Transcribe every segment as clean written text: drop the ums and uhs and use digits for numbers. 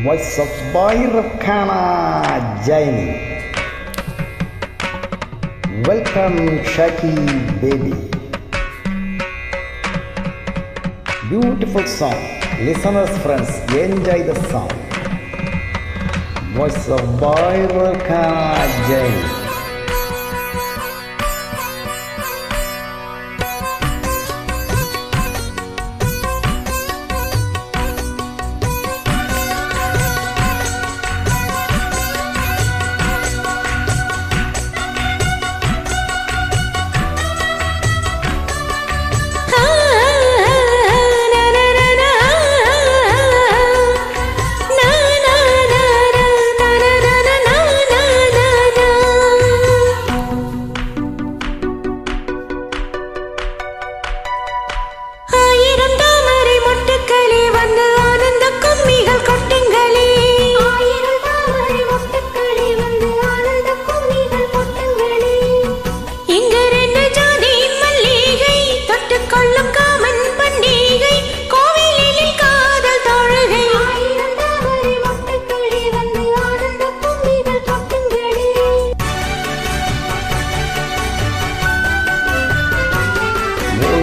Voice of Bhairav-Khana Jaini. Welcome Shaki baby. Beautiful song. Listeners, friends, enjoy the song. Voice of Bhairav-Khana Jaini.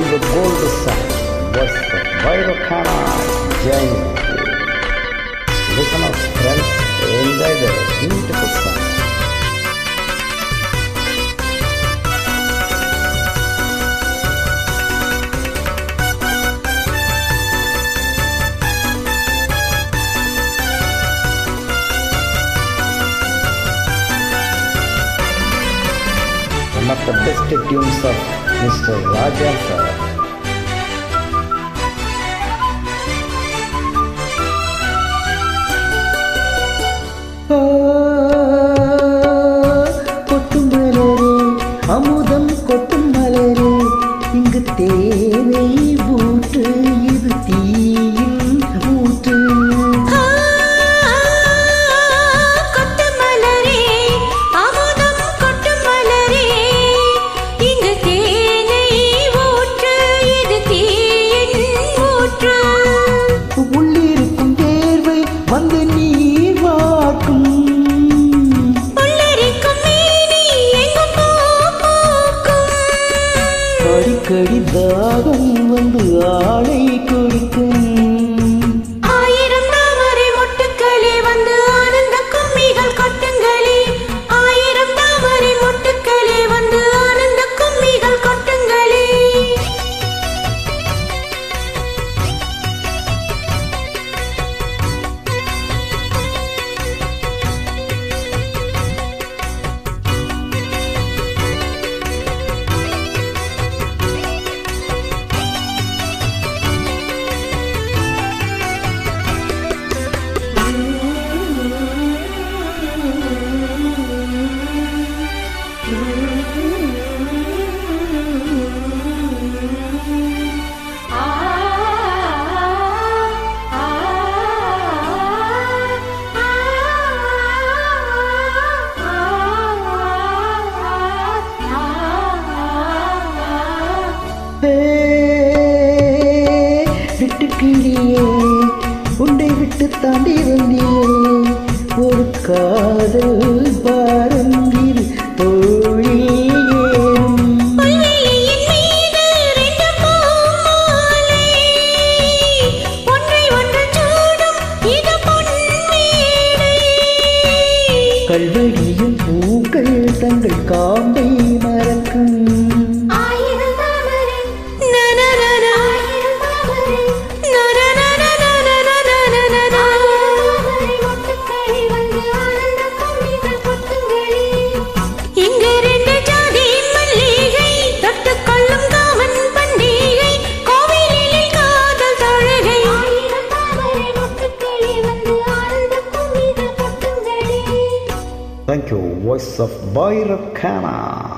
The gold song was Bhairav-Khana Jaini. Listen up, friends, enjoy the beautiful song. One of the best tunes of Mr. Raja sir. கொட்டும் மலரே அமுதம் கொட்டும் மலரே இங்கு தேனை ஊற்று இது தீயின் ஊற்று உள்ளிருக்கும் தேர்வை வந்து நீர் வாக்கும் அடிக்கடி தாகம் வந்து ஆளை கொடுக்கும் ஆயிரம் தாமரை மொட்டுக்களே வந்து ஆனந்த கும்மிகள் கொட்டுங்களே ஆயிரம் தாமரை மொட்டுக்களே வந்து ஆனந்த கும்மிகள் கொட்டுங்களே விட்டுக்கிளியே உன்னை விட்டு தாண்டி வந்தியே ஒரு காதல் பாரம் இரு தோழி கல்வழியும் பூக்கள் தங்கள் காம்பை மறக்கும் Thank you, Voice of Bhairav-Khana.